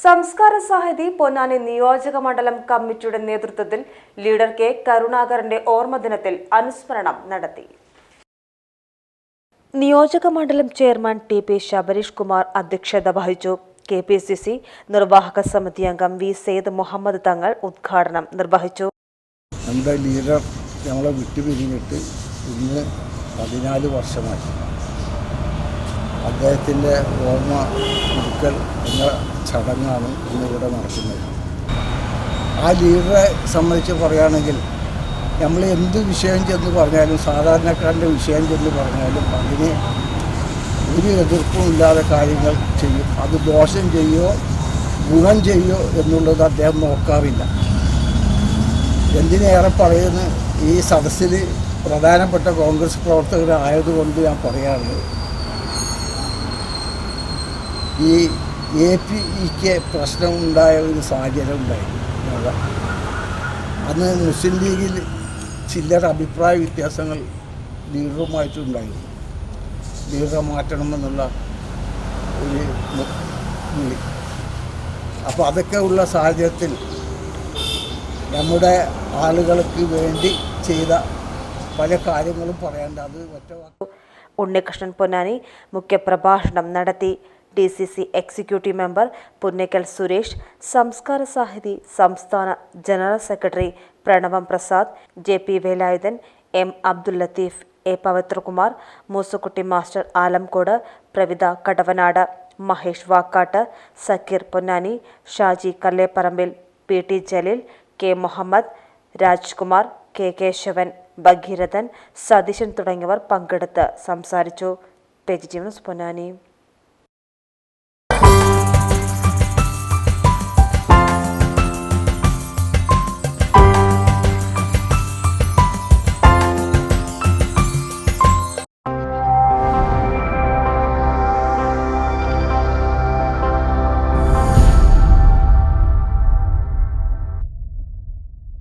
സംസ്കാര സാഹിതി പൊന്നാനി നിയോജക മണ്ഡലം കമ്മിറ്റിയുടെ നേതൃത്വത്തിൽ ലീഡർ കെ കരുണാകരന്റെ ഓർമ്മദിനത്തിൽ അനുസ്മരണം നടത്തി. നിയോജക മണ്ഡലം chairman T P Sabareesh Kumar അധ്യക്ഷത വഹിച്ചു. KPCC നിർവാഹക സമിതി അംഗം വി സെയ്ദ് മുഹമ്മദ് തങ്ങൾ ഉദ്ഘാടനം നിർവഹിച്ചു. നമ്മുടെ ലീഡർ ഞങ്ങളെ വിട്ടുപിരിഞ്ഞിട്ട് ഇന്ന് 14 വർഷമായി. അദ്ദേഹത്തിൻ്റെ ഓർമ്മ പുതുക്കൽ എന്ന ചടങ്ങാണ് ഇന്നിവിടെ നടക്കുന്നത്. ആ ലീഡറെ സംബന്ധിച്ച് പറയുകയാണെങ്കിൽ നമ്മൾ എന്ത് വിഷയം ചെന്ന് പറഞ്ഞാലും, സാധാരണക്കാരൻ്റെ വിഷയം ചെന്ന് പറഞ്ഞാലും അതിന് ഒരു എതിർപ്പും ഇല്ലാതെ കാര്യങ്ങൾ ചെയ്യും. അത് ദോഷം ചെയ്യോ ഗുണം ചെയ്യോ എന്നുള്ളത് അദ്ദേഹം നോക്കാറില്ല. എന്തിനേറെ പറയുന്ന ഈ സദസ്സിൽ പ്രധാനപ്പെട്ട കോൺഗ്രസ് പ്രവർത്തകരായതുകൊണ്ട് ഞാൻ പറയാറുണ്ട്, ഈ APEK പ്രശ്നമുണ്ടായ ഒരു സാഹചര്യം ഉണ്ടായിരുന്നു. അന്ന് മുസ്ലിം ലീഗിൽ ചില്ലറ അഭിപ്രായ വ്യത്യാസങ്ങൾ ലീഡറുമായിട്ടുണ്ടായിരുന്നു. ലീഡറെ മാറ്റണമെന്നുള്ള ഒരു വിളി. അപ്പോൾ അതൊക്കെ ഉള്ള സാഹചര്യത്തിൽ നമ്മുടെ ആളുകൾക്ക് വേണ്ടി ചെയ്ത പല കാര്യങ്ങളും പറയേണ്ട അത് ഒറ്റ. ഉണ്ണികൃഷ്ണൻ പൊന്നാനി മുഖ്യപ്രഭാഷണം നടത്തി. DCC executive member Punnakkal Suresh, Samskara Sahithi സംസ്ഥാന general secretary Pranavam Prasad, JP Velayudhan, M Abdul Latheef, A Pavithrakumar, Moosukutty master Alamcode, Pravitha Kadavanad, Mahesh Vakkat, Sakkeer Ponnani, Shaji Kalleparambil, PT Jaleel, K Muhammad, Rajkumar, K Keshavan, Bhagirathan, Satheesan തുടങ്ങിയവർ പങ്കെടുത്ത് സംസാരിച്ചു. PG news Ponnani.